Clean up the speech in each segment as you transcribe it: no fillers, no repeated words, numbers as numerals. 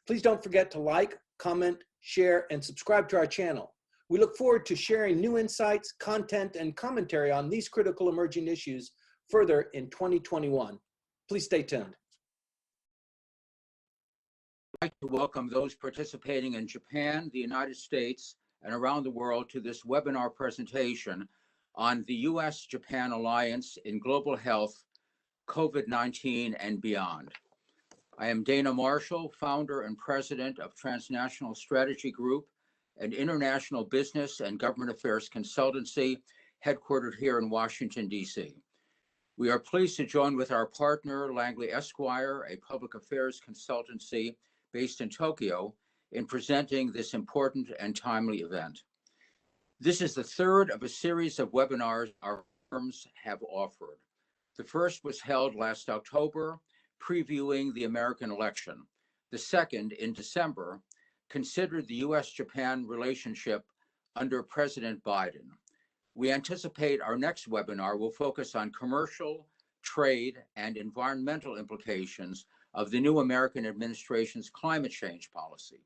Please don't forget to like, comment, share, and subscribe to our channel. We look forward to sharing new insights, content, and commentary on these critical emerging issues further in 2021. Please stay tuned. I'd like to welcome those participating in Japan, the United States, and around the world to this webinar presentation on the U.S. Japan Alliance in Global Health, COVID-19 and Beyond. I am Dana Marshall, founder and president of Transnational Strategy Group, an international business and government affairs consultancy headquartered here in Washington, D.C. We are pleased to join with our partner, Langley Esquire, a public affairs consultancy based in Tokyo, in presenting this important and timely event. This is the third of a series of webinars our firms have offered. The first was held last October, previewing the American election. The second, in December, considered the U.S.-Japan relationship under President Biden. We anticipate our next webinar will focus on commercial, trade, and environmental implications of the new American administration's climate change policy.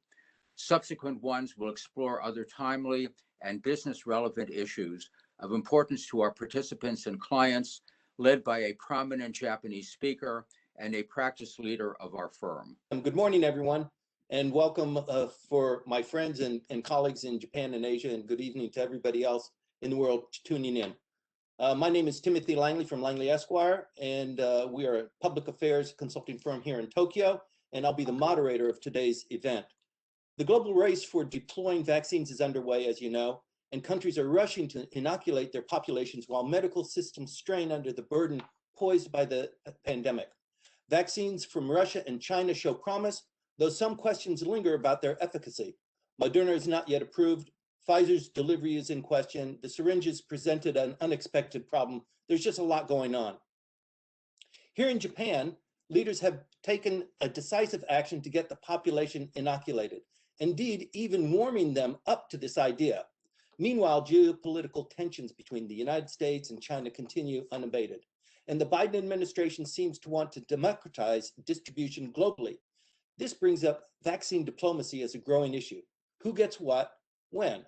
Subsequent ones will explore other timely and business-relevant issues of importance to our participants and clients, led by a prominent Japanese speaker and a practice leader of our firm. Good morning, everyone, and welcome for my friends and colleagues in Japan and Asia, and good evening to everybody else in the world tuning in. My name is Timothy Langley from Langley Esquire, and we are a public affairs consulting firm here in Tokyo, and I'll be the moderator of today's event. The global race for deploying vaccines is underway, as you know, and countries are rushing to inoculate their populations while medical systems strain under the burden posed by the pandemic. Vaccines from Russia and China show promise, though some questions linger about their efficacy. Moderna is not yet approved. Pfizer's delivery is in question. The syringes presented an unexpected problem. There's just a lot going on. Here in Japan, leaders have taken a decisive action to get the population inoculated, indeed even warming them up to this idea. Meanwhile, geopolitical tensions between the United States and China continue unabated, and the Biden administration seems to want to democratize distribution globally. This brings up vaccine diplomacy as a growing issue. Who gets what, when?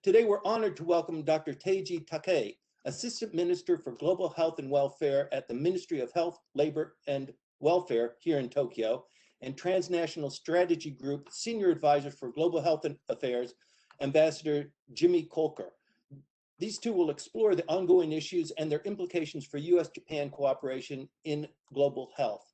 Today, we're honored to welcome Dr. Teiji Takei, Assistant Minister for Global Health and Welfare at the Ministry of Health, Labor, and Welfare here in Tokyo, and Transnational Strategy Group Senior Advisor for Global Health and Affairs, Ambassador Jimmy Kolker. These two will explore the ongoing issues and their implications for U.S.-Japan cooperation in global health.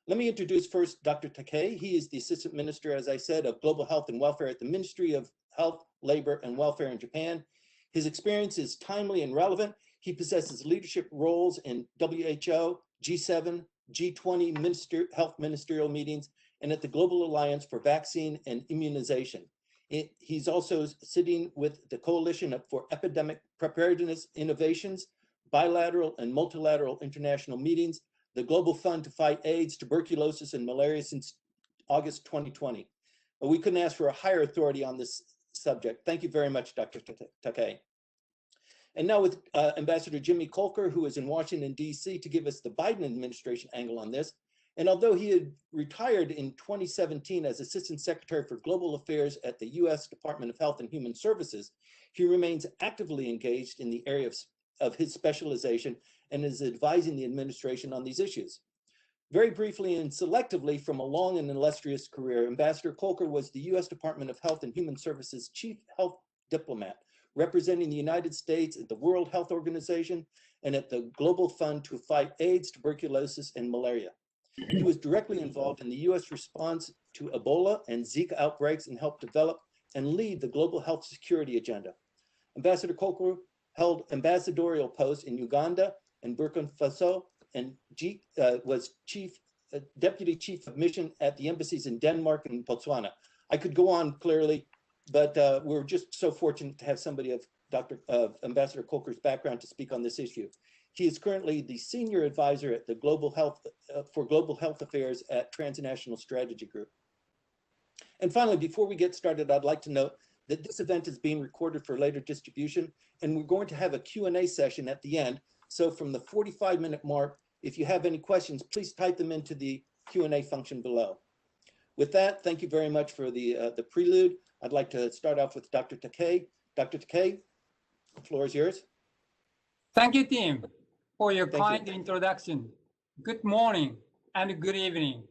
Let me introduce first Dr. Takei. He is the Assistant Minister, as I said, of Global Health and Welfare at the Ministry of Health, Labor, and Welfare in Japan. His experience is timely and relevant. He possesses leadership roles in WHO, G7, G20 health ministerial meetings, and at the Global Alliance for Vaccine and Immunization. He's also sitting with the Coalition for Epidemic Preparedness Innovations, bilateral and multilateral international meetings, the Global Fund to Fight AIDS, Tuberculosis, and Malaria since August 2020. We couldn't ask for a higher authority on this subject. Thank you very much, Dr. Takei. And now with Ambassador Jimmy Kolker, who is in Washington, D.C. to give us the Biden administration angle on this. And although he had retired in 2017 as Assistant Secretary for Global Affairs at the U.S. Department of Health and Human Services, he remains actively engaged in the area of his specialization and is advising the administration on these issues. Very briefly and selectively from a long and illustrious career, Ambassador Kolker was the U.S. Department of Health and Human Services Chief Health Diplomat, representing the United States at the World Health Organization and at the Global Fund to Fight AIDS, Tuberculosis, and Malaria. He was directly involved in the U.S. response to Ebola and Zika outbreaks and helped develop and lead the global health security agenda. Ambassador Kolker held ambassadorial posts in Uganda and Burkina Faso and was Deputy Chief of Mission at the embassies in Denmark and Botswana. I could go on clearly, but we're just so fortunate to have somebody of Ambassador Kolker's background to speak on this issue. He is currently the Senior Advisor at the Global Health for Global Health Affairs at Transnational Strategy Group. And finally, before we get started, I'd like to note that this event is being recorded for later distribution, and we're going to have a Q&A session at the end. So from the 45-minute mark, if you have any questions, please type them into the Q&A function below. With that, thank you very much for the prelude. I'd like to start off with Dr. Takei. Dr. Takei, the floor is yours. Thank you, Tim, for your Thank kind introduction. Good morning and good evening.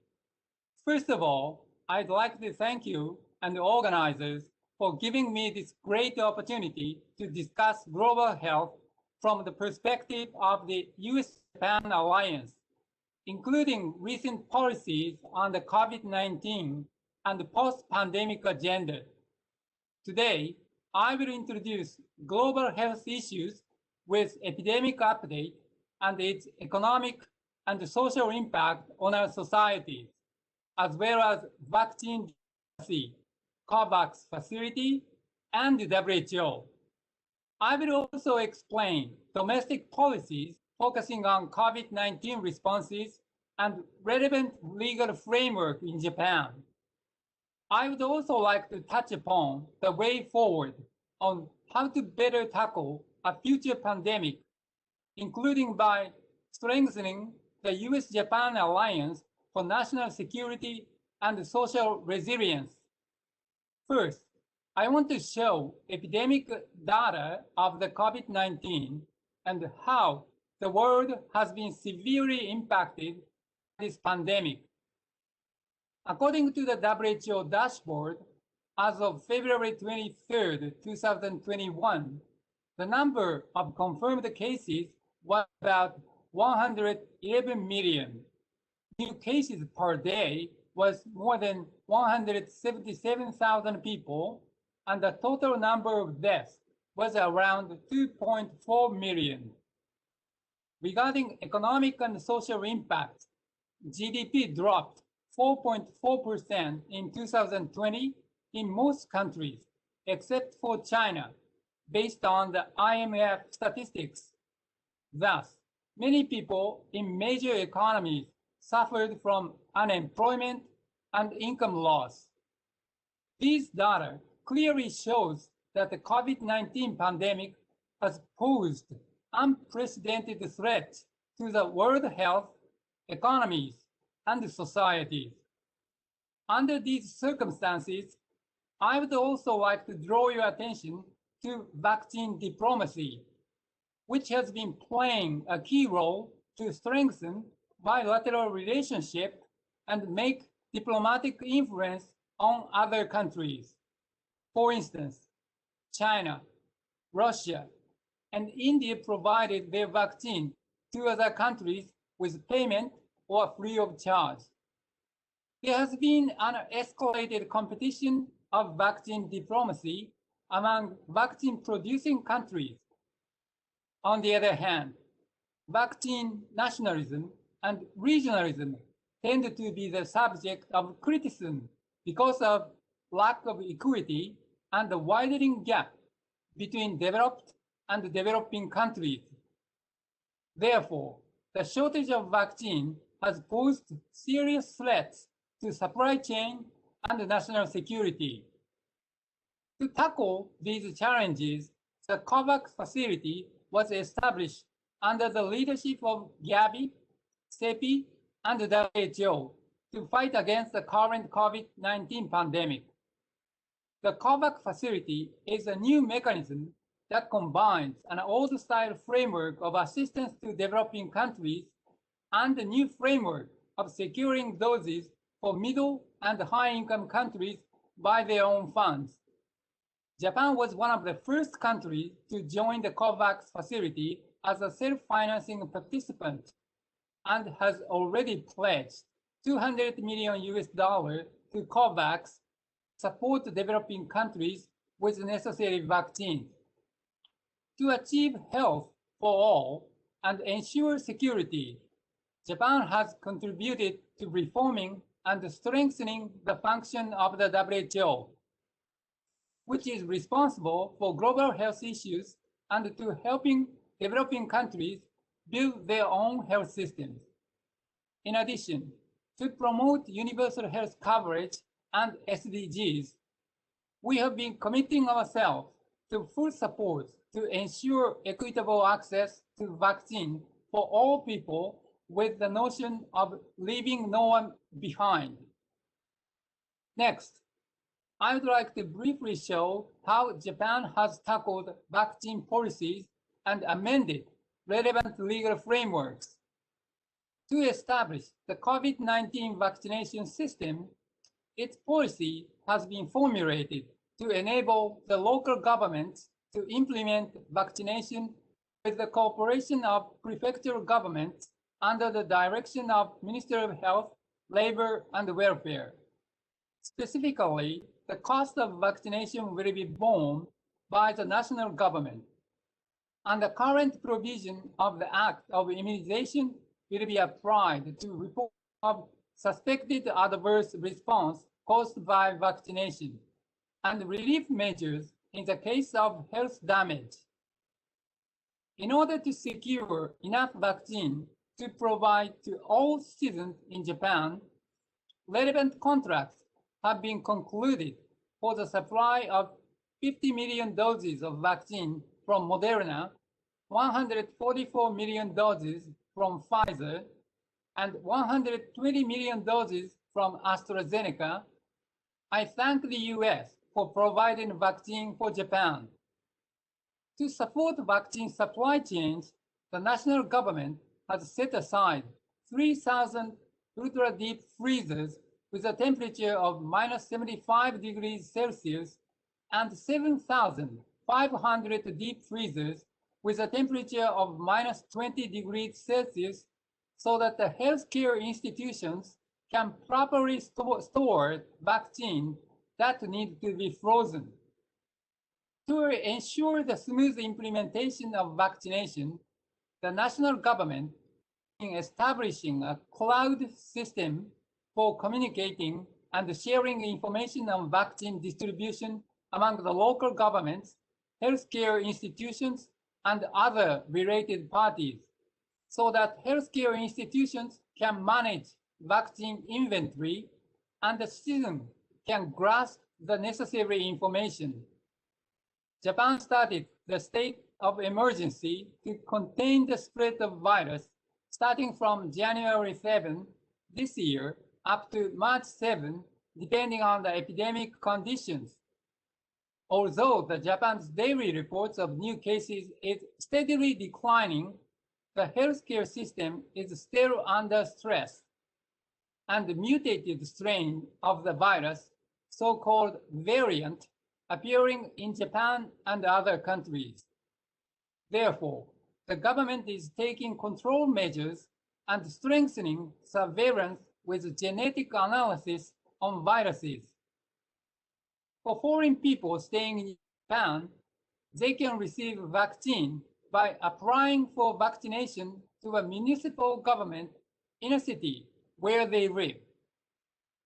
First of all, I'd like to thank you and the organizers for giving me this great opportunity to discuss global health from the perspective of the U.S. Japan alliance, including recent policies on the COVID-19 and the post-pandemic agenda. Today, I will introduce global health issues with epidemic update and its economic and social impact on our societies, as well as vaccine diplomacy, COVAX facility, and the WHO. I will also explain domestic policies focusing on COVID-19 responses and relevant legal framework in Japan. I would also like to touch upon the way forward on how to better tackle a future pandemic, including by strengthening the U.S.-Japan alliance for national security and social resilience. First, I want to show epidemic data of the COVID-19 and how the world has been severely impacted by this pandemic. According to the WHO dashboard, as of February 23, 2021, the number of confirmed cases was about 111 million. New cases per day was more than 177,000 people, and the total number of deaths was around 2.4 million. Regarding economic and social impact, GDP dropped 4.4% in 2020 in most countries, except for China, based on the IMF statistics. Thus, many people in major economies suffered from unemployment and income loss. These data clearly shows that the COVID-19 pandemic has posed unprecedented threats to the world health, economies, and societies. Under these circumstances, I would also like to draw your attention to vaccine diplomacy, which has been playing a key role to strengthen bilateral relationship and make diplomatic influence on other countries. For instance, China, Russia, and India provided their vaccine to other countries with payment or free of charge. There has been an escalated competition of vaccine diplomacy among vaccine-producing countries. On the other hand, vaccine nationalism and regionalism tend to be the subject of criticism because of lack of equity and the widening gap between developed and developing countries. Therefore, the shortage of vaccine has posed serious threats to supply chain and national security. To tackle these challenges, the COVAX facility was established under the leadership of Gavi, CEPI, and the WHO to fight against the current COVID-19 pandemic. The COVAX facility is a new mechanism that combines an old-style framework of assistance to developing countries and a new framework of securing doses for middle and high-income countries by their own funds. Japan was one of the first countries to join the COVAX facility as a self-financing participant and has already pledged $200 million to COVAX support developing countries with necessary vaccines. To achieve health for all and ensure security, Japan has contributed to reforming and strengthening the function of the WHO, which is responsible for global health issues and to helping developing countries build their own health systems. In addition, to promote universal health coverage and SDGs, we have been committing ourselves to full support to ensure equitable access to vaccine for all people with the notion of leaving no one behind. Next, I would like to briefly show how Japan has tackled vaccine policies and amended relevant legal frameworks. To establish the COVID-19 vaccination system, its policy has been formulated to enable the local governments to implement vaccination with the cooperation of prefectural governments under the direction of Minister of Health, Labor, and Welfare. Specifically, the cost of vaccination will be borne by the national government, and the current provision of the Act of Immunization will be applied to reports of suspected adverse response caused by vaccination and relief measures in the case of health damage. In order to secure enough vaccine to provide to all citizens in Japan, relevant contracts have been concluded for the supply of 50 million doses of vaccine from Moderna, 144 million doses from Pfizer, and 120 million doses from AstraZeneca. I thank the U.S. for providing vaccine for Japan. To support vaccine supply chains, the national government has set aside 3,000 ultra-deep freezers with a temperature of -75 degrees Celsius and 7,500 deep freezers with a temperature of -20 degrees Celsius so that the healthcare institutions can properly store vaccine that need to be frozen. To ensure the smooth implementation of vaccination, the national government is establishing a cloud system for communicating and sharing information on vaccine distribution among the local governments, healthcare institutions, and other related parties, so that healthcare institutions can manage vaccine inventory and the citizen can grasp the necessary information. Japan started the state of emergency to contain the spread of virus starting from January 7 this year up to March 7, depending on the epidemic conditions. Although the Japan's daily reports of new cases is steadily declining, the healthcare system is still under stress, and the mutated strain of the virus, so-called variant, appearing in Japan and other countries. Therefore, the government is taking control measures and strengthening surveillance with genetic analysis on viruses. For foreign people staying in Japan, they can receive vaccine by applying for vaccination to a municipal government in a city where they live.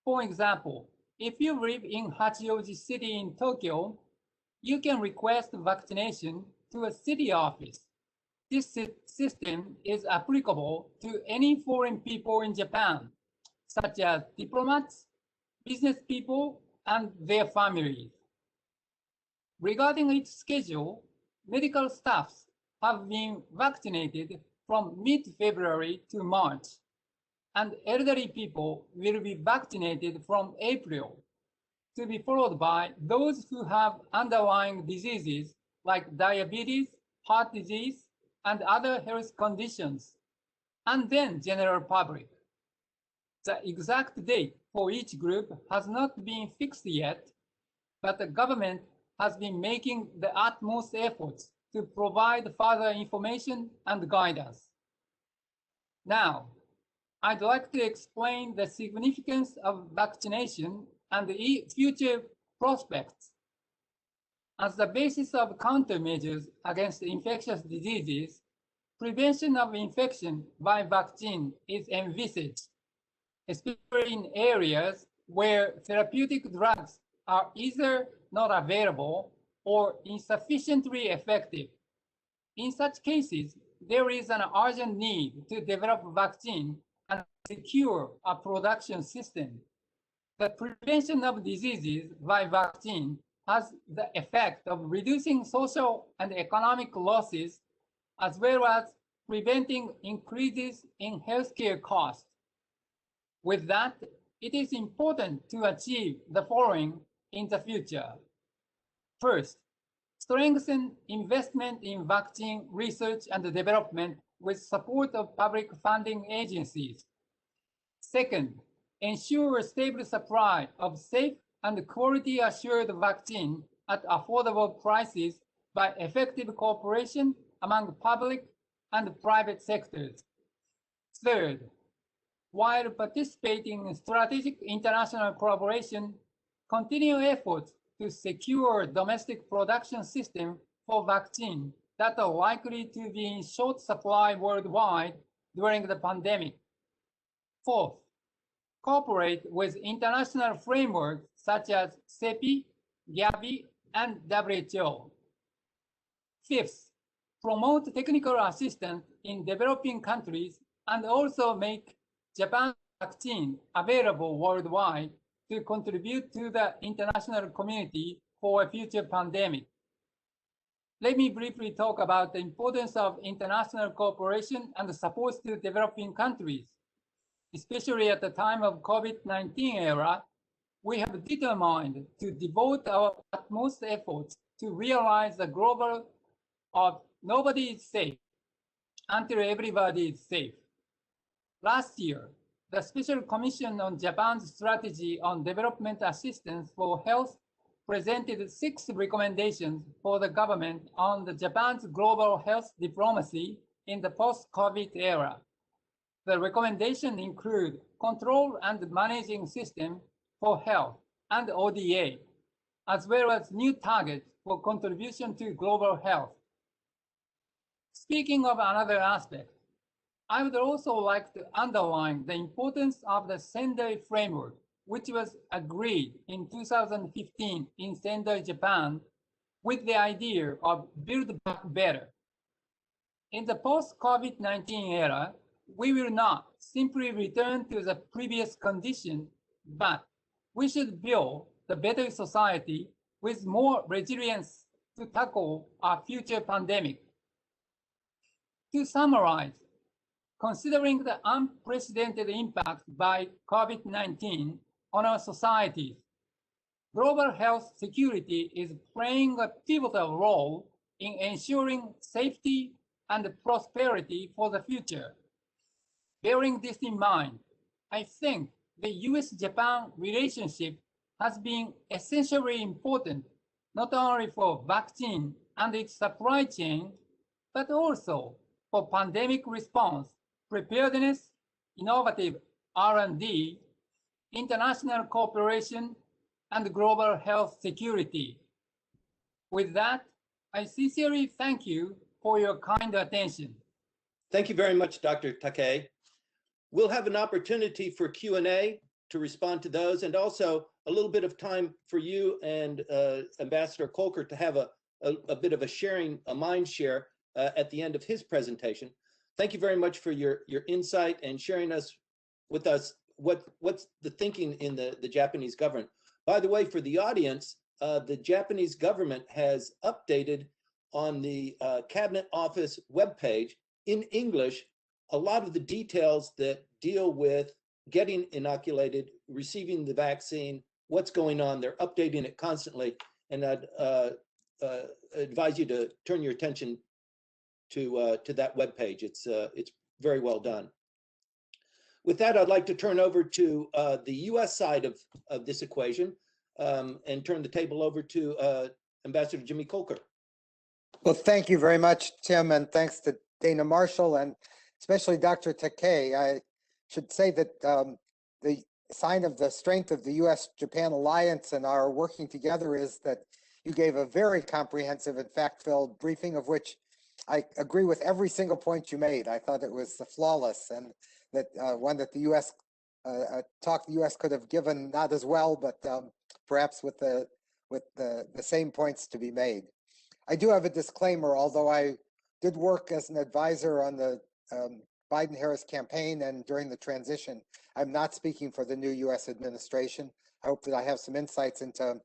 For example, if you live in Hachioji City in Tokyo, you can request vaccination to a city office. This system is applicable to any foreign people in Japan, such as diplomats, business people, and their families. Regarding its schedule, medical staffs have been vaccinated from mid-February to March, and elderly people will be vaccinated from April, to be followed by those who have underlying diseases like diabetes, heart disease, and other health conditions, and then general public. The exact date for each group has not been fixed yet, but the government has been making the utmost efforts to provide further information and guidance. Now, I'd like to explain the significance of vaccination and the future prospects. As the basis of countermeasures against infectious diseases, prevention of infection by vaccine is envisaged, especially in areas where therapeutic drugs are either not available or insufficiently effective. In such cases, there is an urgent need to develop vaccine and secure a production system. The prevention of diseases by vaccine has the effect of reducing social and economic losses, as well as preventing increases in healthcare costs. With that, it is important to achieve the following in the future. First, strengthen investment in vaccine research and development with support of public funding agencies. Second, ensure a stable supply of safe and quality assured vaccine at affordable prices by effective cooperation among public and private sectors. Third, while participating in strategic international collaboration, continue efforts to secure domestic production system for vaccine that are likely to be in short supply worldwide during the pandemic. Fourth, cooperate with international frameworks such as CEPI, Gavi, and WHO. Fifth, promote technical assistance in developing countries and also make Japan vaccine available worldwide to contribute to the international community for a future pandemic. Let me briefly talk about the importance of international cooperation and support to developing countries. Especially at the time of COVID-19 era, we have determined to devote our utmost efforts to realize the global of nobody is safe until everybody is safe. Last year, the Special Commission on Japan's Strategy on Development Assistance for Health presented 6 recommendations for the government on the Japan's global health diplomacy in the post-COVID era. The recommendations include control and managing system for health and ODA, as well as new targets for contribution to global health. Speaking of another aspect, I would also like to underline the importance of the Sendai framework, which was agreed in 2015 in Sendai, Japan, with the idea of build back better. In the post-COVID-19 era, we will not simply return to the previous condition, but we should build the better society with more resilience to tackle our future pandemic. To summarize, considering the unprecedented impact by COVID-19 on our societies, global health security is playing a pivotal role in ensuring safety and prosperity for the future. Bearing this in mind, I think the U.S.-Japan relationship has been essentially important, not only for vaccine and its supply chain, but also for pandemic response, preparedness, innovative R&D, international cooperation, and global health security. With that, I sincerely thank you for your kind attention. Thank you very much, Dr. Takei. We'll have an opportunity for Q&A to respond to those, and also a little bit of time for you and Ambassador Kolker to have a bit of a sharing, a mind share at the end of his presentation. Thank you very much for your insight and sharing with us what's the thinking in the Japanese government. By the way, for the audience, the Japanese government has updated on the Cabinet Office webpage in English a lot of the details that deal with getting inoculated, receiving the vaccine, what's going on. They're updating it constantly, and I'd advise you to turn your attention to that webpage. It's very well done. With that, I'd like to turn over to the U.S. side of this equation and turn the table over to Ambassador Jimmy Kolker. Well, thank you very much, Tim, and thanks to Dana Marshall and especially Dr. Takei. I should say that the sign of the strength of the U.S.-Japan alliance and our working together is that you gave a very comprehensive and fact-filled briefing, of which I agree with every single point you made. I thought it was flawless, and that one that the U.S. talk the U.S. could have given not as well, but perhaps with the same points to be made. I do have a disclaimer, although I did work as an advisor on the Biden-Harris campaign and during the transition. I'm not speaking for the new U.S. administration. I hope that I have some insights into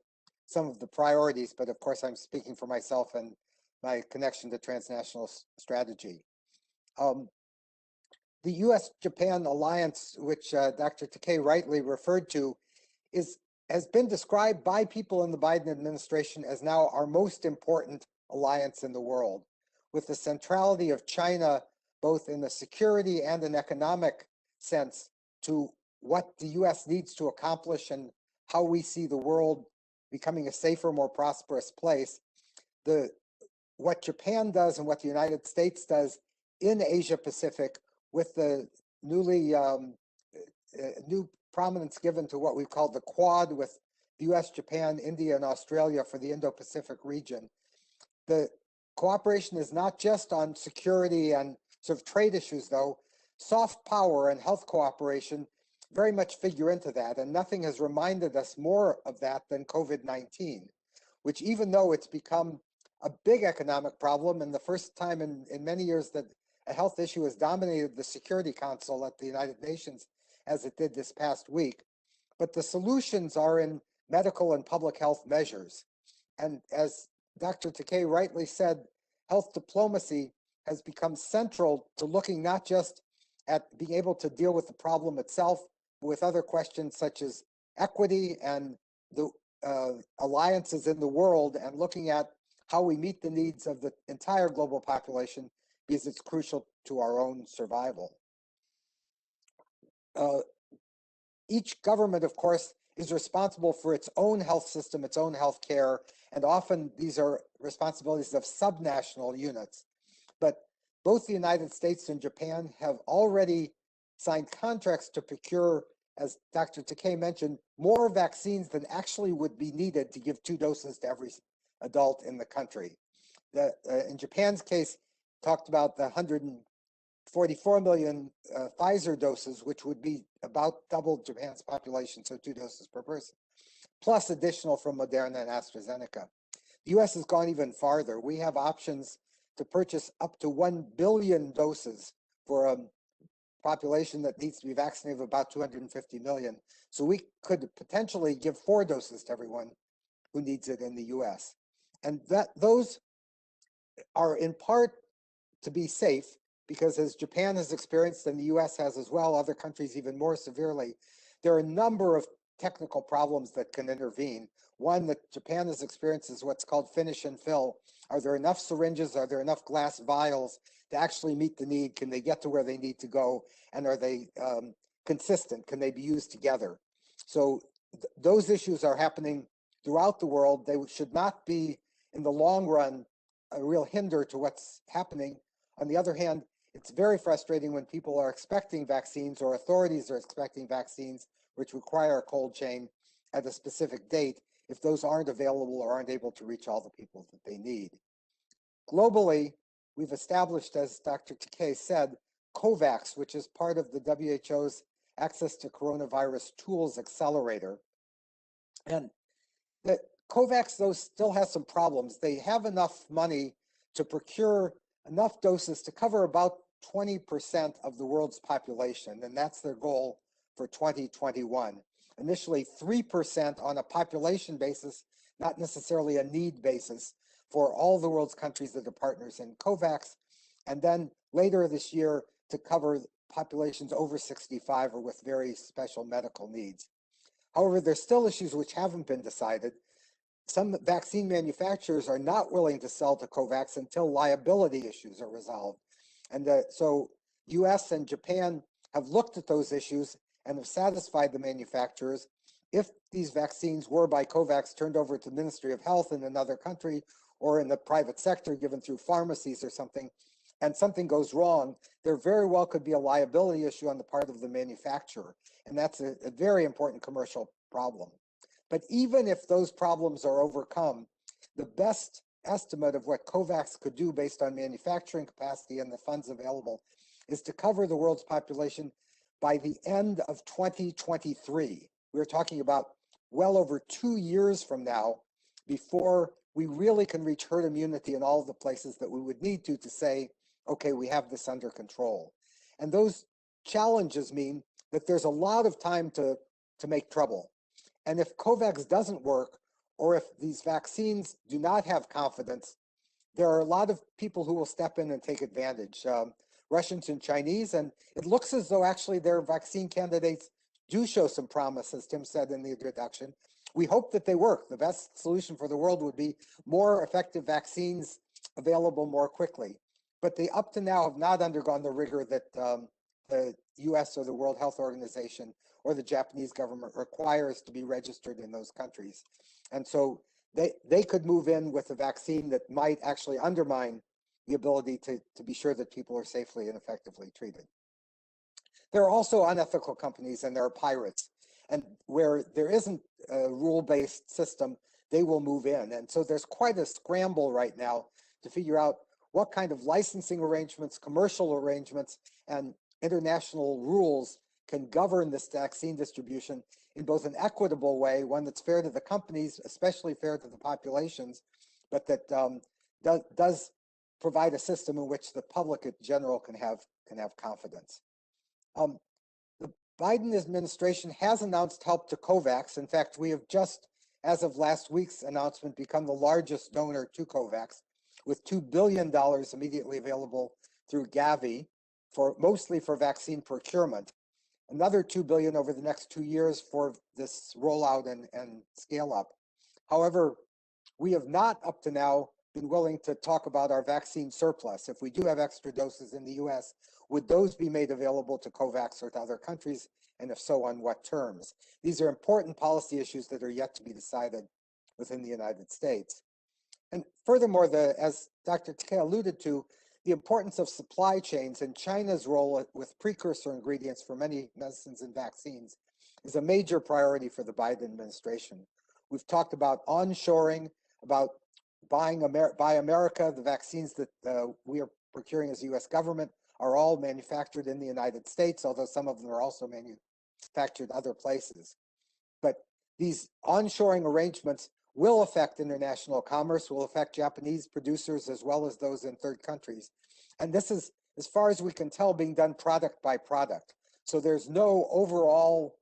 some of the priorities, but of course I'm speaking for myself and my connection to transnational strategy. The U.S. Japan alliance, which Dr. Takei rightly referred to, has been described by people in the Biden administration as now our most important alliance in the world, with the centrality of China, both in the security and an economic sense, to what the U.S. needs to accomplish and how we see the world becoming a safer, more prosperous place. What Japan does and what the United States does in Asia Pacific, with the new prominence given to what we call the Quad, with the U.S., Japan, India, and Australia for the Indo-Pacific region. The cooperation is not just on security and sort of trade issues, though. Soft power and health cooperation very much figure into that, and nothing has reminded us more of that than COVID-19, which, even though it's become a big economic problem and the first time in many years that a health issue has dominated the Security Council at the United Nations, as it did this past week, but the solutions are in medical and public health measures. And as Dr. Takei rightly said, health diplomacy has become central to looking not just at being able to deal with the problem itself, but with other questions such as equity and the alliances in the world, and looking at how we meet the needs of the entire global population, because it's crucial to our own survival. Each government, of course, is responsible for its own health system, its own health care, and often these are responsibilities of subnational units. But both the United States and Japan have already signed contracts to procure, as Dr. Takei mentioned, more vaccines than actually would be needed to give 2 doses to every adult in the country. In Japan's case, talked about the 144 million Pfizer doses, which would be about double Japan's population, so 2 doses per person, plus additional from Moderna and AstraZeneca. The U.S. has gone even farther. We have options to purchase up to 1 billion doses for a population that needs to be vaccinated of about 250 million. So we could potentially give 4 doses to everyone who needs it in the U.S. And those are in part to be safe, because as Japan has experienced and the U.S. has as well, other countries even more severely, there are a number of technical problems that can intervene. One that Japan has experienced is what's called finish and fill. Are there enough syringes? Are there enough glass vials to actually meet the need? Can they get to where they need to go? And are they consistent? Can they be used together? So those issues are happening throughout the world. They should not be, in the long run, a real hinder to what's happening. On the other hand, it's very frustrating when people are expecting vaccines, or authorities are expecting vaccines, which require a cold chain at a specific date, if those aren't available or aren't able to reach all the people that they need. Globally, we've established, as Dr. Takei said, COVAX, which is part of the WHO's Access to Coronavirus Tools Accelerator. And the COVAX, though, still has some problems. They have enough money to procure enough doses to cover about 20% of the world's population, and that's their goal for 2021. Initially 3% on a population basis, not necessarily a need basis, for all the world's countries that are partners in COVAX, and then later this year to cover populations over 65 or with very special medical needs. However, there's still issues which haven't been decided. Some vaccine manufacturers are not willing to sell to COVAX until liability issues are resolved. And so US and Japan have looked at those issues and have satisfied the manufacturers. If these vaccines were by COVAX turned over to the Ministry of Health in another country or in the private sector given through pharmacies or something, and something goes wrong, there very well could be a liability issue on the part of the manufacturer. And that's a very important commercial problem. But even if those problems are overcome, the best estimate of what COVAX could do based on manufacturing capacity and the funds available is to cover the world's population by the end of 2023. We're talking about well over 2 years from now before we really can reach herd immunity in all of the places that we would need to say, okay, we have this under control. And those challenges mean that there's a lot of time to make trouble. And if COVAX doesn't work, or if these vaccines do not have confidence, there are a lot of people who will step in and take advantage. Russians and Chinese, and it looks as though actually their vaccine candidates do show some promise, as Tim said in the introduction. We hope that they work. The best solution for the world would be more effective vaccines available more quickly. But they up to now have not undergone the rigor that the US or the World Health Organization or the Japanese government requires to be registered in those countries. And so they could move in with a vaccine that might actually undermine the ability to be sure that people are safely and effectively treated. There are also unethical companies and there are pirates. And where there isn't a rule-based system, they will move in. And so there's quite a scramble right now to figure out what kind of licensing arrangements, commercial arrangements, and international rules can govern this vaccine distribution in both an equitable way, one that's fair to the companies, especially fair to the populations, but that does provide a system in which the public in general can have confidence. The Biden administration has announced help to COVAX. In fact, we have just, as of last week's announcement, become the largest donor to COVAX, with $2 billion immediately available through Gavi, mostly for vaccine procurement. Another $2 billion over the next 2 years for this rollout and scale up. However, we have not up to now been willing to talk about our vaccine surplus. If we do have extra doses in the US, would those be made available to COVAX or to other countries? And if so, on what terms? These are important policy issues that are yet to be decided within the United States. And furthermore, as Dr. Takei alluded to, the importance of supply chains and China's role with precursor ingredients for many medicines and vaccines is a major priority for the Biden administration. We've talked about onshoring, about Buy America. The vaccines that we are procuring as the US government are all manufactured in the United States, although some of them are also manufactured other places. But these onshoring arrangements will affect international commerce, will affect Japanese producers as well as those in third countries. And this is, as far as we can tell, being done product by product. So there's no overall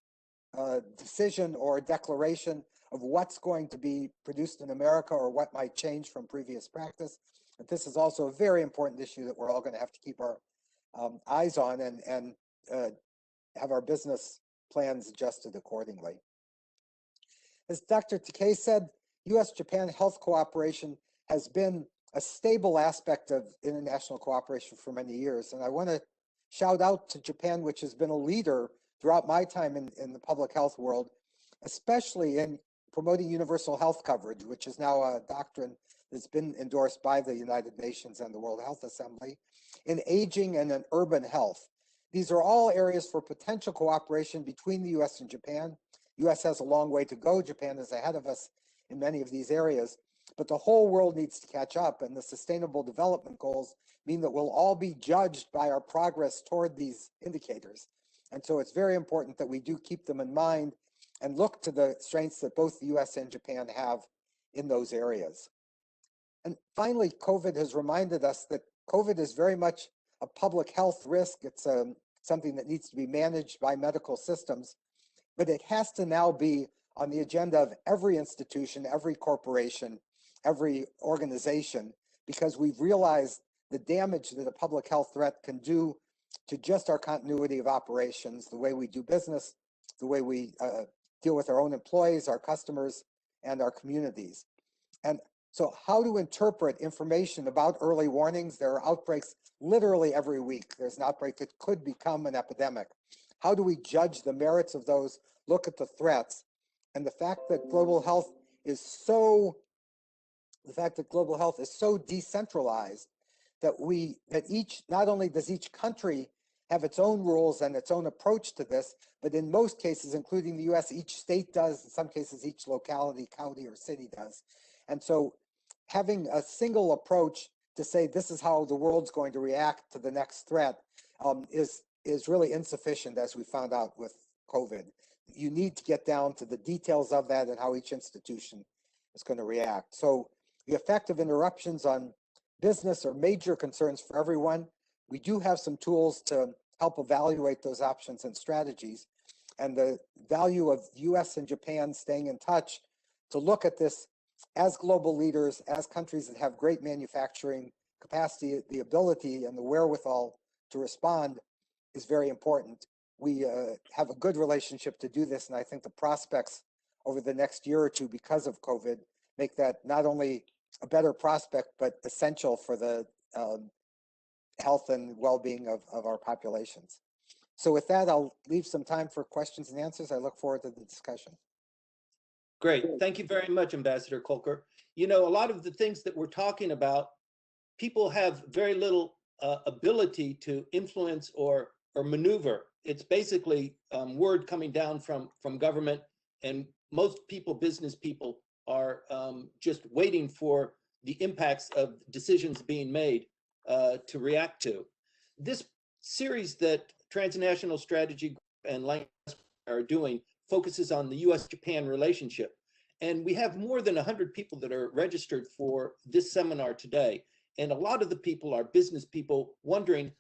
decision or declaration of what's going to be produced in America or what might change from previous practice. But this is also a very important issue that we're all going to have to keep our eyes on and have our business plans adjusted accordingly. As Dr. Takei said, U.S.-Japan health cooperation has been a stable aspect of international cooperation for many years. And I want to shout out to Japan, which has been a leader throughout my time in the public health world, especially in promoting universal health coverage, which is now a doctrine that's been endorsed by the United Nations and the World Health Assembly, in aging and in urban health. These are all areas for potential cooperation between the U.S. and Japan. The U.S. has a long way to go. Japan is ahead of us in many of these areas, but the whole world needs to catch up, and the Sustainable Development Goals mean that we'll all be judged by our progress toward these indicators. And so it's very important that we do keep them in mind and look to the strengths that both the U.S. and Japan have in those areas. And finally, COVID has reminded us that COVID is very much a public health risk. It's something that needs to be managed by medical systems, but it has to now be on the agenda of every institution, every corporation, every organization, because we've realized the damage that a public health threat can do to just our continuity of operations, the way we do business, the way we deal with our own employees, our customers, and our communities. And so how to interpret information about early warnings? There are outbreaks literally every week. There's an outbreak that could become an epidemic. How do we judge the merits of those, look at the threats? And the fact that global health is so decentralized that not only does each country have its own rules and its own approach to this, but in most cases, including the US, each state does, in some cases, each locality, county, or city does. And so having a single approach to say this is how the world's going to react to the next threat is really insufficient, as we found out with COVID. You need to get down to the details of that and how each institution is going to react. So the effect of interruptions on business are major concerns for everyone. We do have some tools to help evaluate those options and strategies. And the value of US and Japan staying in touch to look at this as global leaders, as countries that have great manufacturing capacity, the ability and the wherewithal to respond is very important. We have a good relationship to do this, and I think the prospects over the next year or two because of COVID make that not only a better prospect, but essential for the health and well-being of our populations. So with that, I'll leave some time for questions and answers. I look forward to the discussion. Great. Thank you very much, Ambassador Kolker. You know, a lot of the things that we're talking about, people have very little ability to influence or maneuver. It's basically word coming down from government, and most people, business people, are just waiting for the impacts of decisions being made to react to. This series that Transnational Strategy and Langley are doing focuses on the U.S.-Japan relationship. And we have more than 100 people that are registered for this seminar today. And a lot of the people are business people wondering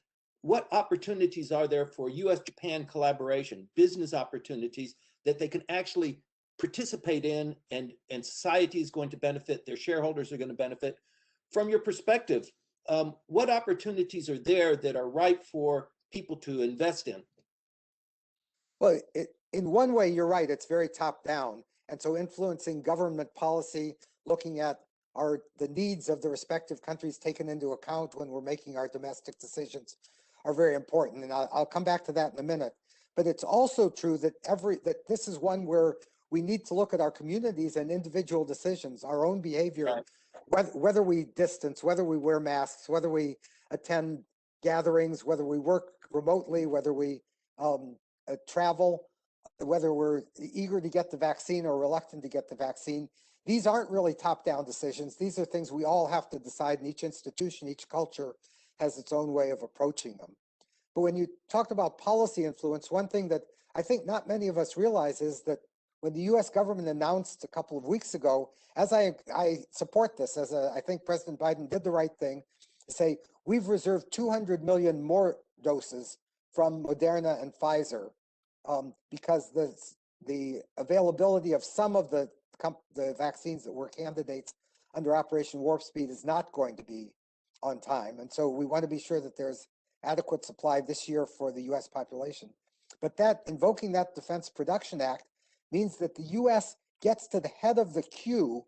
what opportunities are there for U.S.-Japan collaboration, business opportunities that they can actually participate in, and society is going to benefit, their shareholders are going to benefit. From your perspective, what opportunities are there that are ripe for people to invest in? Well, in one way, you're right, it's very top down. And so influencing government policy, looking at the needs of the respective countries taken into account when we're making our domestic decisions are very important. And I'll come back to that in a minute. But it's also true that this is one where we need to look at our communities and individual decisions, our own behavior, right. whether we distance, whether we wear masks, whether we attend gatherings, whether we work remotely, whether we travel, whether we're eager to get the vaccine or reluctant to get the vaccine. These aren't really top-down decisions. These are things we all have to decide, and each institution, each culture has its own way of approaching them. But when you talked about policy influence, one thing that I think not many of us realize is that when the US government announced a couple of weeks ago, as I support this, I think President Biden did the right thing to say, we've reserved 200 million more doses from Moderna and Pfizer because the availability of some of the vaccines that were candidates under Operation Warp Speed is not going to be on time. And so we want to be sure that there's adequate supply this year for the US population. But invoking that Defense Production Act means that the US gets to the head of the queue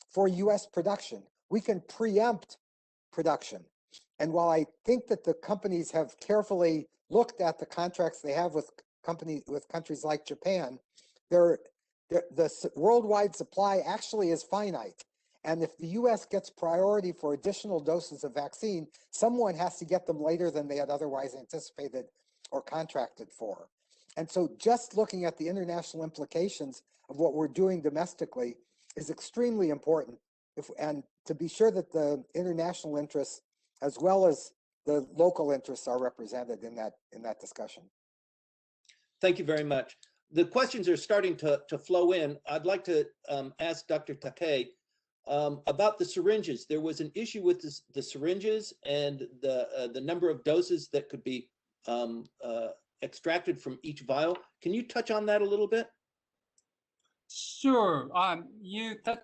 for US production. We can preempt production. And while I think that the companies have carefully looked at the contracts they have with countries like Japan, the worldwide supply actually is finite. And if the US gets priority for additional doses of vaccine, someone has to get them later than they had otherwise anticipated or contracted for. And so just looking at the international implications of what we're doing domestically is extremely important. And to be sure that the international interests as well as the local interests are represented in that discussion. Thank you very much. The questions are starting to flow in. I'd like to ask Dr. Takei about the syringes. There was an issue with the syringes and the number of doses that could be extracted from each vial. Can you touch on that a little bit? Sure. You touched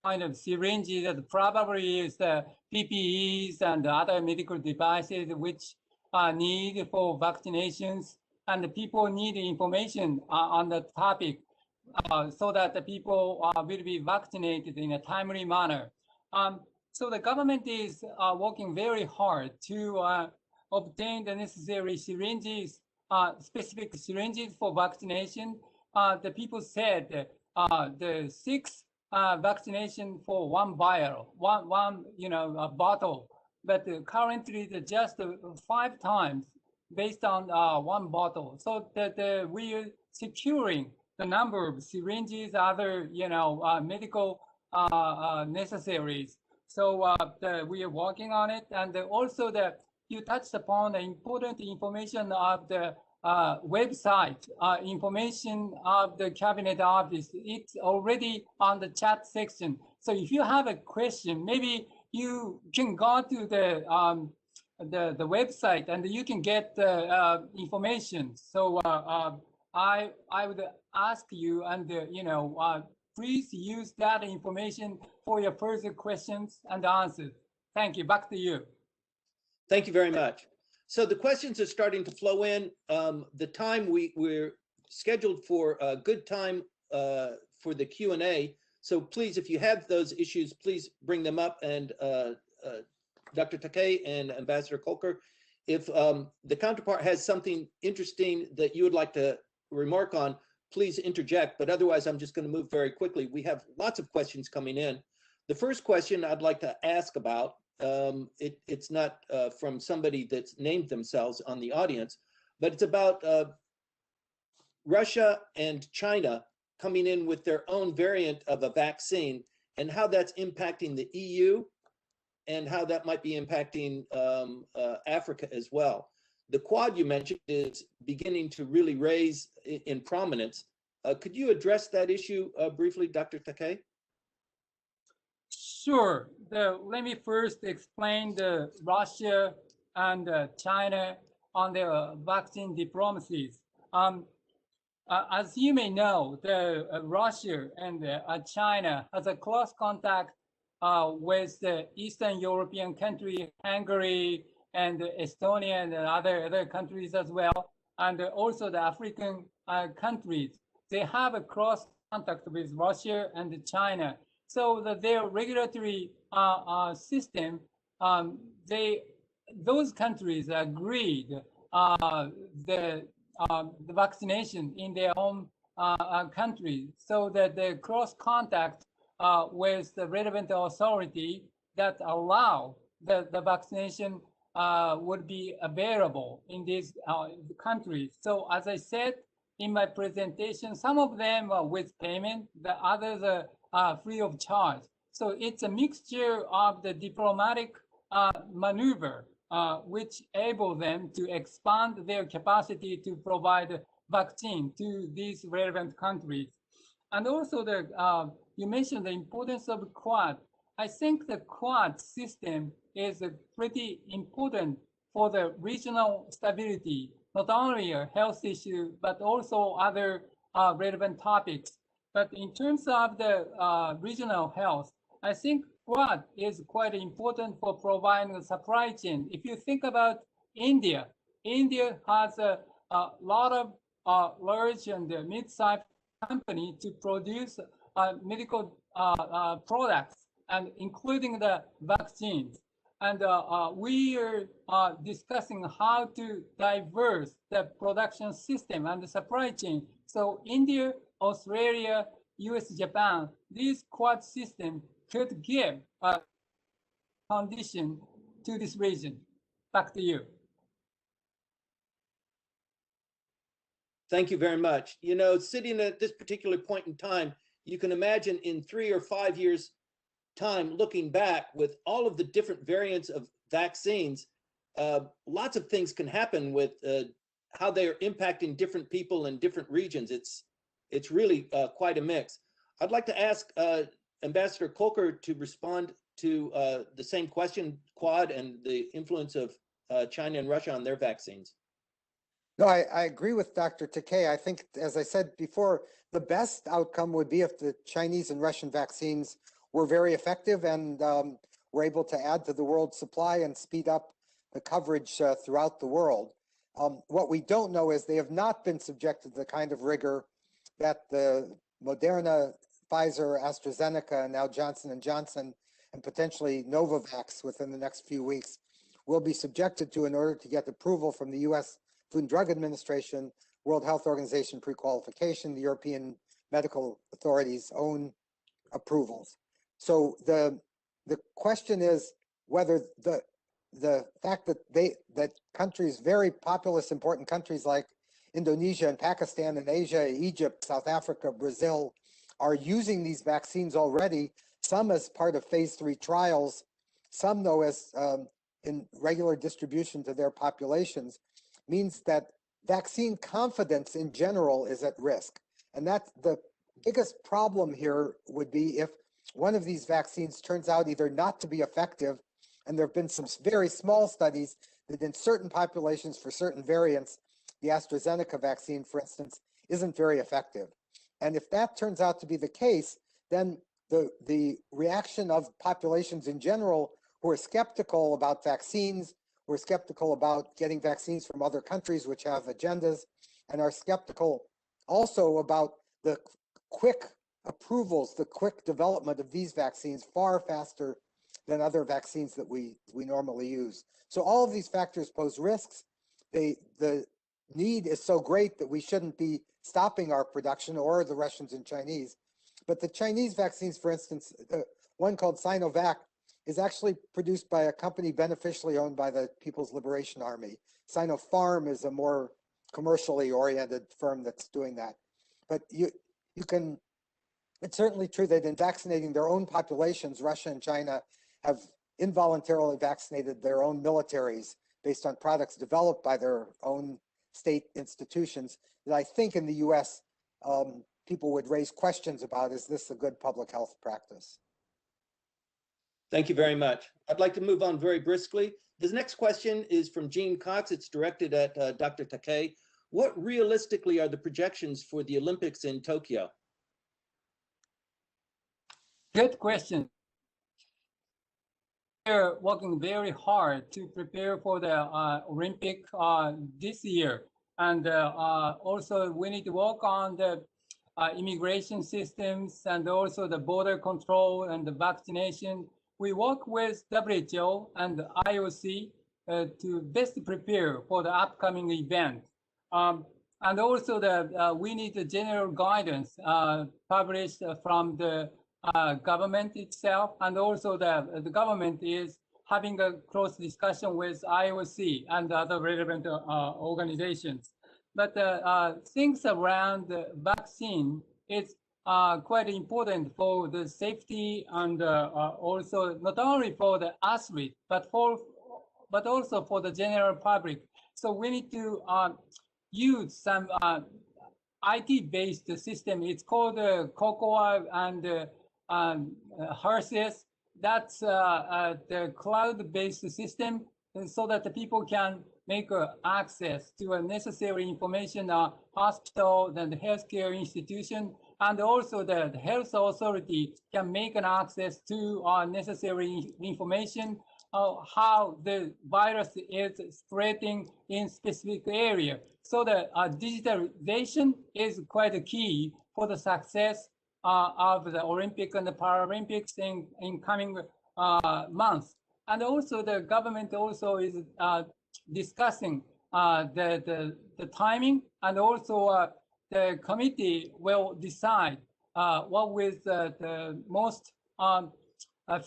kind of syringes that probably is the PPEs and other medical devices which are needed for vaccinations, and the people need information on the topic so that the people will be vaccinated in a timely manner. So the government is working very hard to obtain the necessary syringes, specific syringes for vaccination. The people said the 6 vaccination for one vial, one bottle, but currently just 5 times based on one bottle. So that we are securing the number of syringes, other medical necessaries. So we are working on it, and also you touched upon the important information of the website, information of the Cabinet Office. It's already on the chat section. So if you have a question, maybe you can go to the website and you can get the information. So I would ask you, and please use that information for your further questions and answers. Thank you. Back to you. Thank you very much. So the questions are starting to flow in. The time we're scheduled for a good time for the Q&A. So please, if you have those issues, please bring them up. And Dr. Takei and Ambassador Kolker, if the counterpart has something interesting that you would like to remark on, please interject. But otherwise, I'm just going to move very quickly. We have lots of questions coming in. The first question I'd like to ask about, it's not from somebody that's named themselves on the audience, but it's about Russia and China coming in with their own variant of a vaccine and how that's impacting the EU and how that might be impacting Africa as well. The Quad you mentioned is beginning to really raise in prominence. Could you address that issue briefly, Dr. Takei? Sure. Let me first explain the Russia and China on the vaccine diplomacies. As you may know, Russia and China has a close contact with the Eastern European country, Hungary and Estonia and other countries as well, and also the African countries. They have a close contact with Russia and China. So that their regulatory system, those countries agreed the vaccination in their own country, so that the cross contact with the relevant authority that allow the vaccination would be available in these countries. So as I said in my presentation, some of them are with payment, the others are free of charge. So it's a mixture of the diplomatic maneuver, which able them to expand their capacity to provide vaccine to these relevant countries. And also you mentioned the importance of Quad. I think the Quad system is pretty important for the regional stability, not only a health issue, but also other relevant topics. But in terms of the regional health, I think Quad is quite important for providing a supply chain. If you think about India, India has a lot of large and mid-sized companies to produce medical products, and including the vaccines. And we are discussing how to diverse the production system and the supply chain. So India, Australia, U.S. Japan, this Quad system could give a condition to this region. Back to you. Thank you very much. You know, sitting at this particular point in time, you can imagine in 3 or 5 years' time, looking back with all of the different variants of vaccines, lots of things can happen with how they are impacting different people in different regions. It's really quite a mix. I'd like to ask Ambassador Kolker to respond to the same question, Quad, and the influence of China and Russia on their vaccines. No, I agree with Dr. Takei. I think, as I said before, the best outcome would be if the Chinese and Russian vaccines were very effective and were able to add to the world supply and speed up the coverage throughout the world. What we don't know is they have not been subjected to the kind of rigor that the Moderna, Pfizer, AstraZeneca, and now Johnson & Johnson, and potentially Novavax within the next few weeks will be subjected to in order to get approval from the U.S. Food and Drug Administration, World Health Organization pre-qualification, the European Medical Authority's own approvals. So the question is whether the fact that countries, very populous, important countries like Indonesia and Pakistan and Asia, Egypt, South Africa, Brazil, are using these vaccines already, some as part of phase 3 trials, some though as in regular distribution to their populations, means that vaccine confidence in general is at risk. And that's the biggest problem here would be if one of these vaccines turns out either not to be effective, and there have been some very small studies that in certain populations for certain variants, the AstraZeneca vaccine, for instance, isn't very effective. And if that turns out to be the case, then the reaction of populations in general who are skeptical about vaccines, We're skeptical about getting vaccines from other countries which have agendas, and are skeptical also about the quick approvals, the quick development of these vaccines far faster than other vaccines that we normally use. So all of these factors pose risks. The need is so great that we shouldn't be stopping our production, or the Russians and Chinese. But the Chinese vaccines, for instance, one called Sinovac, is actually produced by a company beneficially owned by the People's Liberation Army. Sinopharm is a more commercially oriented firm that's doing that. But it's certainly true that in vaccinating their own populations, Russia and China have involuntarily vaccinated their own militaries based on products developed by their own state institutions that I think in the US, people would raise questions about. Is this a good public health practice? Thank you very much. I'd like to move on very briskly. This next question is from Jean Cox. It's directed at Dr. Takei. What realistically are the projections for the Olympics in Tokyo? Good question. We're working very hard to prepare for the Olympic this year. And also we need to work on the immigration systems and also the border control and the vaccination. We work with WHO and the IOC to best prepare for the upcoming event. And also we need the general guidance published from the government itself, and also the government is having a close discussion with IOC and other relevant organizations. But things around the vaccine is quite important for the safety, and also not only for the athlete, but also for the general public. So we need to use some IT-based system. It's called COCOA and HERSIS. That's the cloud-based system, and so that the people can make access to a necessary information, hospital and healthcare institution, and also the health authority can make an access to necessary information, how the virus is spreading in specific area. So the digitalization is quite a key for the success of the Olympic and the Paralympics in coming months. And also the government also is discussing the timing, and also the committee will decide what was the most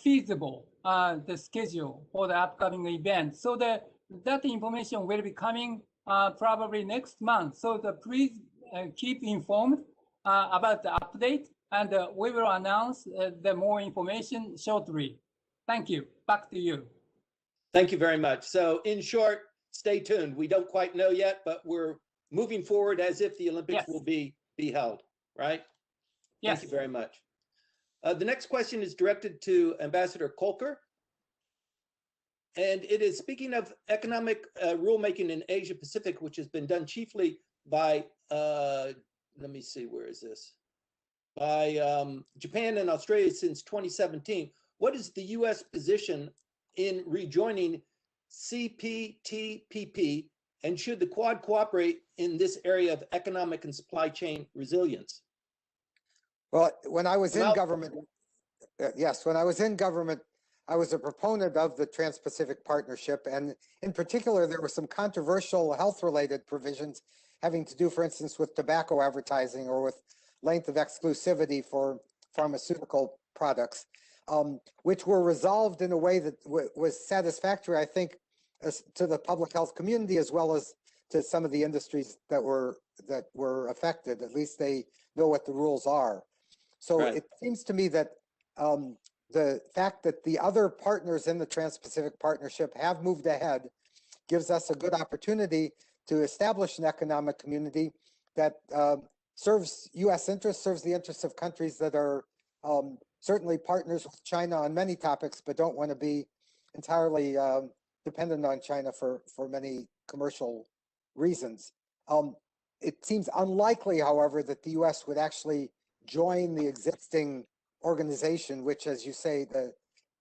feasible the schedule for the upcoming event. So that information will be coming probably next month. So please keep informed about the update, and we will announce the more information shortly. Thank you. Back to you. Thank you very much. So in short, stay tuned. We don't quite know yet, but we're moving forward as if the Olympics will be held, right? Yes. Thank you very much. The next question is directed to Ambassador Kolker. And it is speaking of economic rulemaking in Asia Pacific, which has been done chiefly by, let me see, where is this? By Japan and Australia since 2017. What is the US position in rejoining CPTPP, and should the Quad cooperate in this area of economic and supply chain resilience? Well, when I was in government, yes, when I was in government, I was a proponent of the Trans-Pacific Partnership, and in particular, there were some controversial health-related provisions having to do, for instance, with tobacco advertising or with length of exclusivity for pharmaceutical products, which were resolved in a way that was satisfactory, I think, to the public health community as well as to some of the industries that were affected. At least they know what the rules are. So right. It seems to me that the fact that the other partners in the Trans-Pacific Partnership have moved ahead gives us a good opportunity to establish an economic community that serves U.S. interests, serves the interests of countries that are certainly partners with China on many topics, but don't want to be entirely dependent on China for many commercial reasons. It seems unlikely, however, that the U.S. would actually join the existing organization, which, as you say,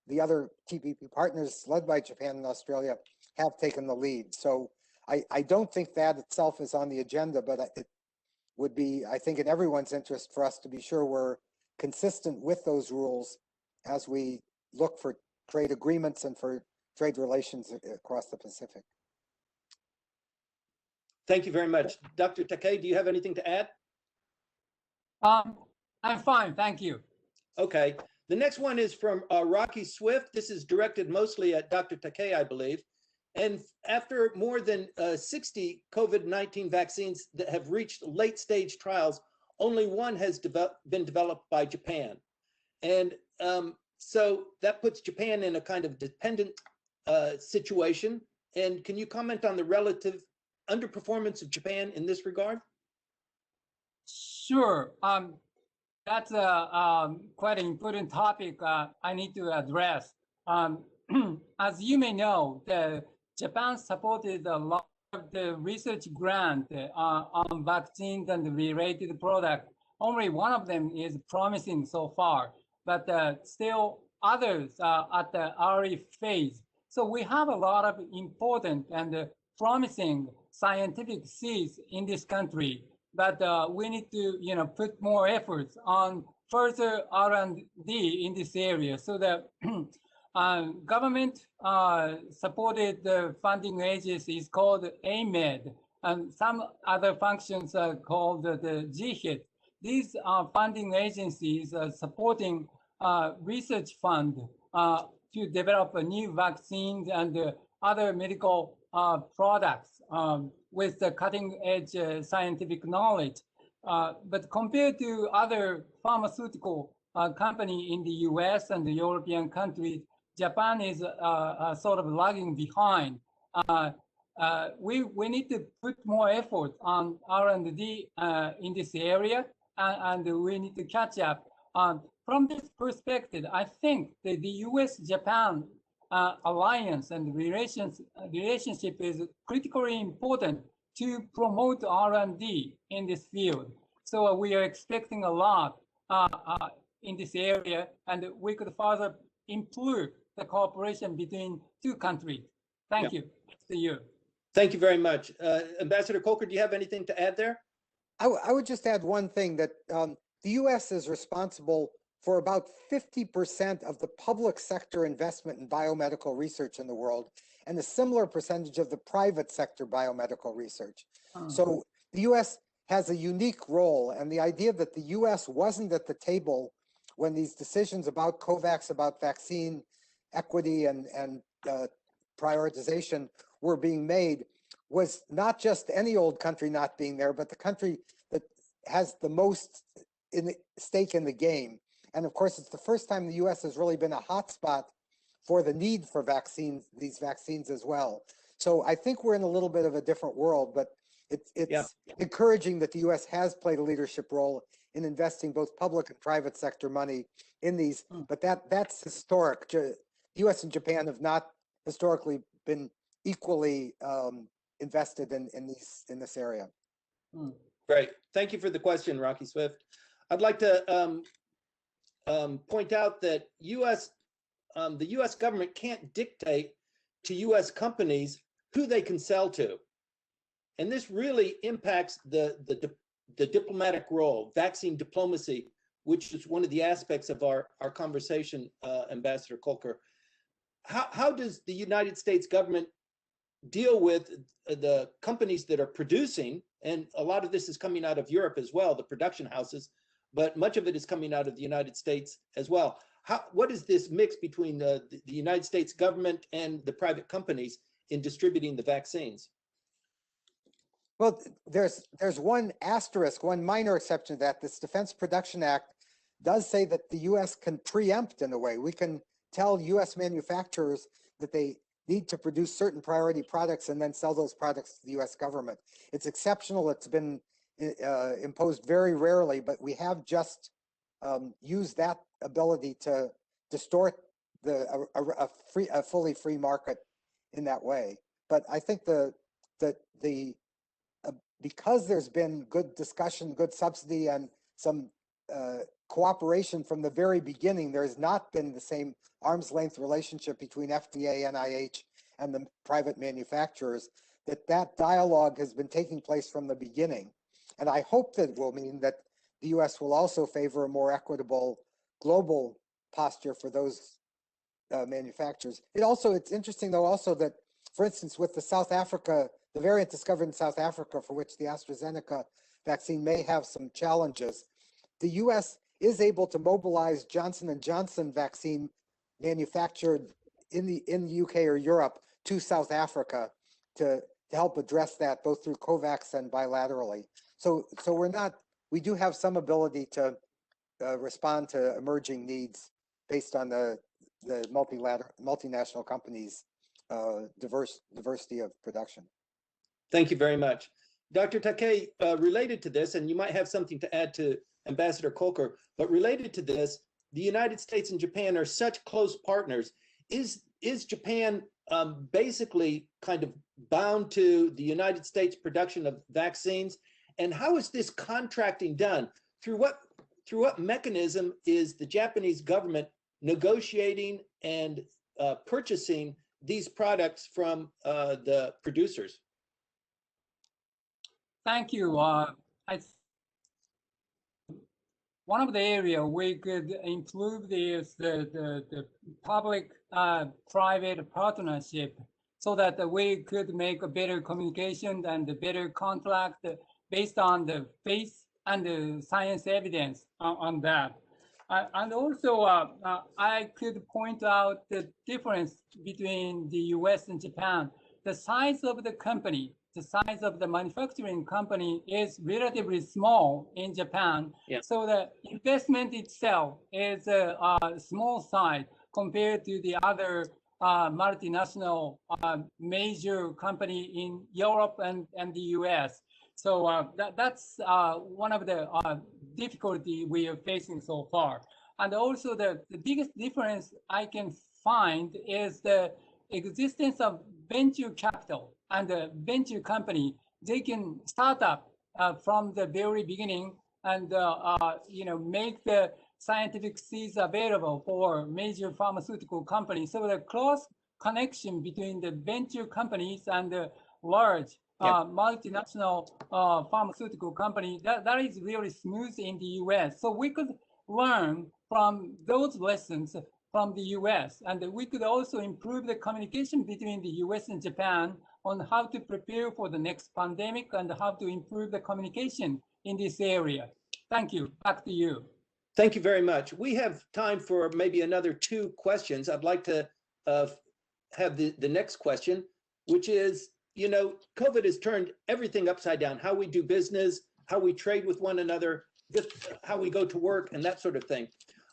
the other TPP partners led by Japan and Australia have taken the lead. So I don't think that itself is on the agenda, but it would be, I think, in everyone's interest for us to be sure we're consistent with those rules as we look for trade agreements and for trade relations across the Pacific. Thank you very much. Dr. Takei, do you have anything to add? I'm fine, thank you. Okay. The next one is from Rocky Swift. This is directed mostly at Dr. Takei, I believe. And after more than 60 COVID-19 vaccines that have reached late stage trials, only one has been developed by Japan. And so that puts Japan in a kind of dependent situation. And can you comment on the relative underperformance of Japan in this regard? Sure. That's a quite an important topic I need to address. As you may know, Japan supported a lot of the research grant on vaccines and related products. Only one of them is promising so far, but still others are at the early phase. So we have a lot of important and promising scientific seeds in this country, but we need to, put more efforts on further R&D in this area so that government supported the funding agencies called AMED, and some other functions are called the GHIT. These are funding agencies supporting research fund to develop new vaccines and other medical products with the cutting edge scientific knowledge. But compared to other pharmaceutical companies in the US and the European countries, Japan is sort of lagging behind. We need to put more effort on R&D in this area, and we need to catch up. From this perspective, I think that the U.S. Japan alliance and relationship is critically important to promote R&D in this field. So we are expecting a lot in this area, and we could further improve the cooperation between two countries. Thank you. To you. Thank you very much. Ambassador Kolker, do you have anything to add there? I would just add one thing, that the U.S. is responsible for about 50% of the public sector investment in biomedical research in the world, and a similar percentage of the private sector biomedical research. So the U.S. has a unique role, and the idea that the U.S. wasn't at the table when these decisions about COVAX, about vaccine equity and prioritization were being made, was not just any old country not being there, but the country that has the most stake in the game. And of course, it's the first time the U.S. has really been a hotspot for the need for vaccines, these vaccines as well. So I think we're in a little bit of a different world, but it's encouraging that the U.S. has played a leadership role in investing both public and private sector money in these. But that's historic. The U.S. and Japan have not historically been equally invested in this area. Great. Thank you for the question, Rocky Swift. I'd like to point out that the U.S. government can't dictate to U.S. companies who they can sell to. And this really impacts the diplomatic role, vaccine diplomacy, which is one of the aspects of our conversation, Ambassador Kolker. How does the United States government deal with the companies that are producing, and a lot of this is coming out of Europe as well, the production houses, but much of it is coming out of the United States as well. What is this mix between the United States government and the private companies in distributing the vaccines? Well, there's one asterisk, one minor exception to that. This Defense Production Act does say that the U.S. can preempt in a way. We can tell U.S. manufacturers that they need to produce certain priority products and then sell those products to the U.S. government. It's exceptional. It's been imposed very rarely, but we have just used that ability to distort a fully free market in that way. But I think because there's been good discussion, good subsidy, and some cooperation from the very beginning, there's not been the same arm's length relationship between FDA, NIH, and the private manufacturers, that dialogue has been taking place from the beginning. And I hope that will mean that the US will also favor a more equitable global posture for those manufacturers. It's interesting though also that, for instance, with the variant discovered in South Africa, for which the AstraZeneca vaccine may have some challenges, the US is able to mobilize Johnson & Johnson vaccine manufactured in the UK or Europe to South Africa to help address that both through COVAX and bilaterally. So we do have some ability to respond to emerging needs based on the multinational companies' diversity of production. Thank you very much. Dr. Takei, related to this, and you might have something to add to Ambassador Kolker, but related to this, the United States and Japan are such close partners. Is Japan basically kind of bound to the United States production of vaccines? And how is this contracting done? Through what mechanism is the Japanese government negotiating and purchasing these products from the producers? Thank you. One of the areas we could improve is the public-private partnership, so that we could make a better communication and a better contract based on the faith and the science evidence on that. And also, I could point out the difference between the US and Japan. The size of the company, the size of the manufacturing company is relatively small in Japan. Yeah. So the investment itself is a small size compared to the other multinational major company in Europe and the US. So that's one of the difficulty we are facing so far. And also the biggest difference I can find is the existence of venture capital and the venture company. They can start up from the very beginning and make the scientific seeds available for major pharmaceutical companies. So the cross connection between the venture companies and the large multinational pharmaceutical company, that is really smooth in the US. So we could learn from those lessons from the US, and we could also improve the communication between the US and Japan on how to prepare for the next pandemic and how to improve the communication in this area. Thank you. Back to you. Thank you very much. We have time for maybe another 2 questions. I'd like to have the next question, which is, COVID has turned everything upside down, how we do business, how we trade with one another, just how we go to work and that sort of thing.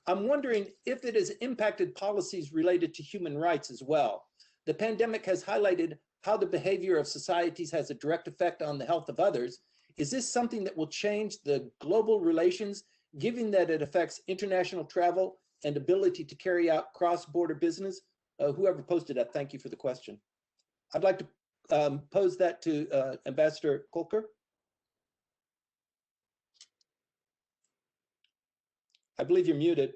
I'm wondering if it has impacted policies related to human rights as well. The pandemic has highlighted how the behavior of societies has a direct effect on the health of others. Is this something that will change the global relations, given that it affects international travel and ability to carry out cross-border business? Whoever posted that, thank you for the question. I'd like to pose that to Ambassador Kolker. I believe you're muted.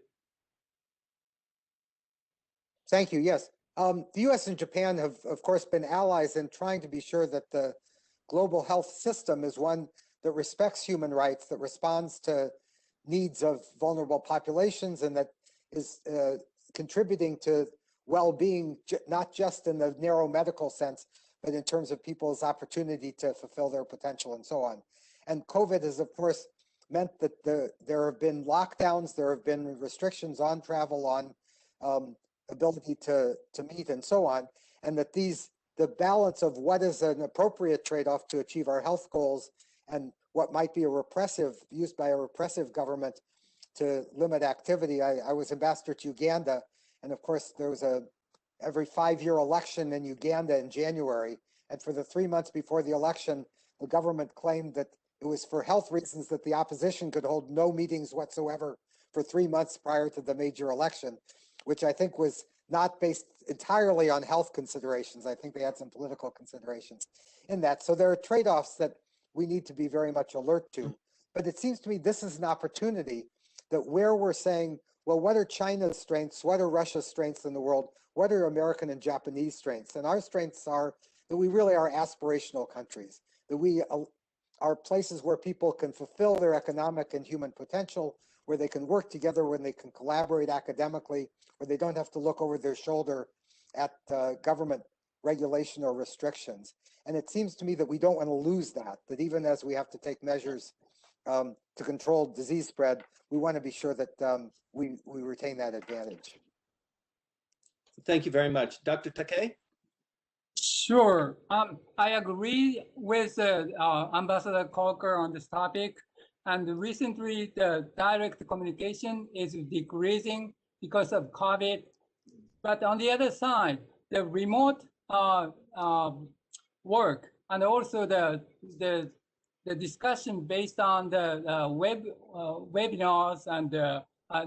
Thank you. Yes. The US and Japan have, of course, been allies in trying to be sure that the global health system is one that respects human rights, that responds to needs of vulnerable populations, and that is contributing to well-being, not just in the narrow medical sense, but in terms of people's opportunity to fulfill their potential and so on. And COVID has, of course, meant that there have been lockdowns, there have been restrictions on travel, on ability to meet and so on, and that the balance of what is an appropriate trade-off to achieve our health goals and what might be used by a repressive government to limit activity. I was ambassador to Uganda, and of course there was every 5-year election in Uganda in January, and for the 3 months before the election, the government claimed that it was for health reasons that the opposition could hold no meetings whatsoever for 3 months prior to the major election, which I think was not based entirely on health considerations. I think they had some political considerations in that. So there are trade-offs that we need to be very much alert to. But it seems to me this is an opportunity that where we're saying well, what are China's strengths? What are Russia's strengths in the world? What are American and Japanese strengths? And our strengths are that we really are aspirational countries, that we are places where people can fulfill their economic and human potential, where they can work together, when they can collaborate academically, where they don't have to look over their shoulder at government regulation or restrictions. And it seems to me that we don't want to lose that, that even as we have to take measures to control disease spread, we want to be sure that we retain that advantage. Thank you very much. Dr. Takei? Sure. I agree with Ambassador Kolker on this topic. And recently, the direct communication is decreasing because of COVID. But on the other side, the remote work and also the discussion based on the webinars and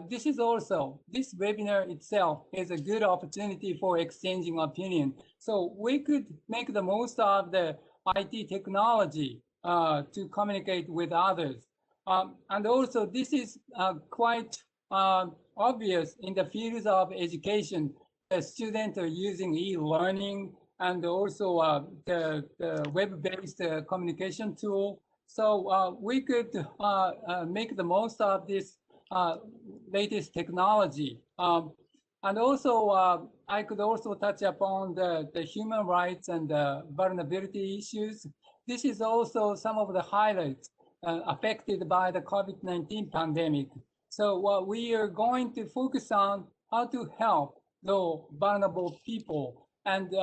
this webinar itself is a good opportunity for exchanging opinion. So we could make the most of the IT technology to communicate with others. And also this is quite obvious in the fields of education. The students are using e-learning and also the web-based communication tool. So we could make the most of this latest technology. And also, I could also touch upon the human rights and the vulnerability issues. This is also some of the highlights affected by the COVID-19 pandemic. So we are going to focus on how to help the vulnerable people, and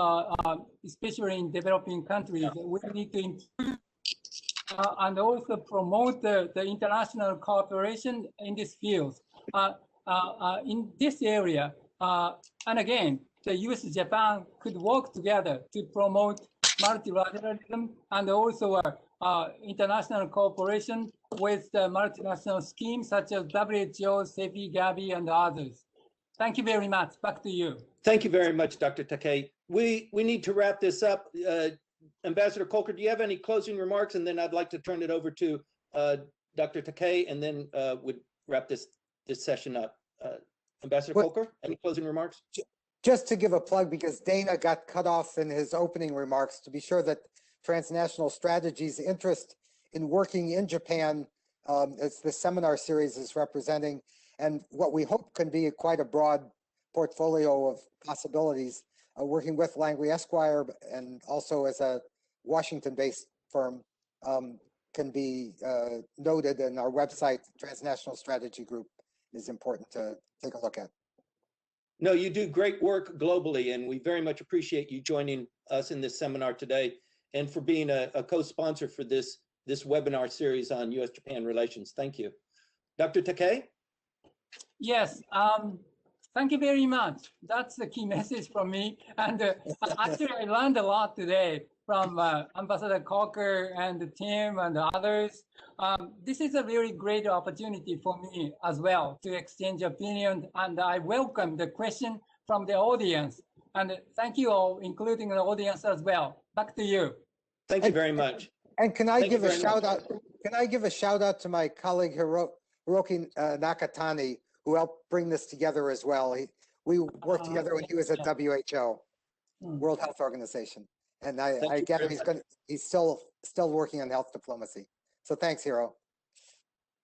especially in developing countries, we need to improve and also promote the international cooperation in this field. In this area, and again, the U.S. Japan could work together to promote multilateralism and also international cooperation with the multinational schemes such as WHO, CEPI, Gavi, and others. Thank you very much. Back to you. Thank you very much, Dr. Takei. We need to wrap this up. Ambassador Kolker, do you have any closing remarks? And then I'd like to turn it over to Dr. Takei, and then would wrap this session up. Ambassador Kolker, any closing remarks? Just to give a plug, because Dana got cut off in his opening remarks, to be sure that Transnational Strategy's interest in working in Japan, as the seminar series is representing, and what we hope can be quite a broad portfolio of possibilities, working with Langley Esquire and also as a Washington-based firm, can be noted, and our website, Transnational Strategy Group, is important to take a look at. No, you do great work globally, and we very much appreciate you joining us in this seminar today and for being a co-sponsor for this webinar series on U.S.-Japan relations. Thank you. Dr. Takei? Yes, thank you very much. That's the key message from me. And actually, I learned a lot today from Ambassador Kolker and Tim and others. This is a very great opportunity for me as well to exchange opinion, and I welcome the question from the audience. And thank you all, including the audience as well. Back to you. Thank you very much. And can I give a shout out? Can I give a shout out to my colleague Hiroki Nakatani, who helped bring this together as well. We worked together when he was at WHO, World Health Organization, and I gather he's still working on health diplomacy. So thanks, Hiro.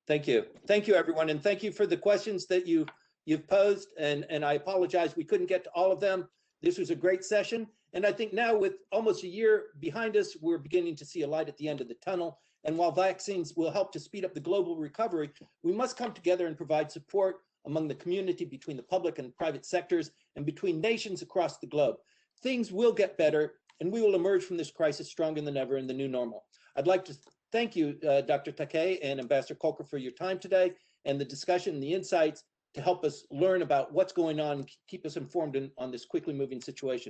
Thank you, everyone, and thank you for the questions that you've posed. And I apologize we couldn't get to all of them. This was a great session, and I think now with almost a year behind us, we're beginning to see a light at the end of the tunnel. And while vaccines will help to speed up the global recovery, we must come together and provide support among the community, between the public and private sectors, and between nations across the globe. Things will get better, and we will emerge from this crisis stronger than ever in the new normal. I'd like to thank you, Dr. Takei and Ambassador Kolker, for your time today and the discussion and the insights to help us learn about what's going on and keep us informed on this quickly moving situation.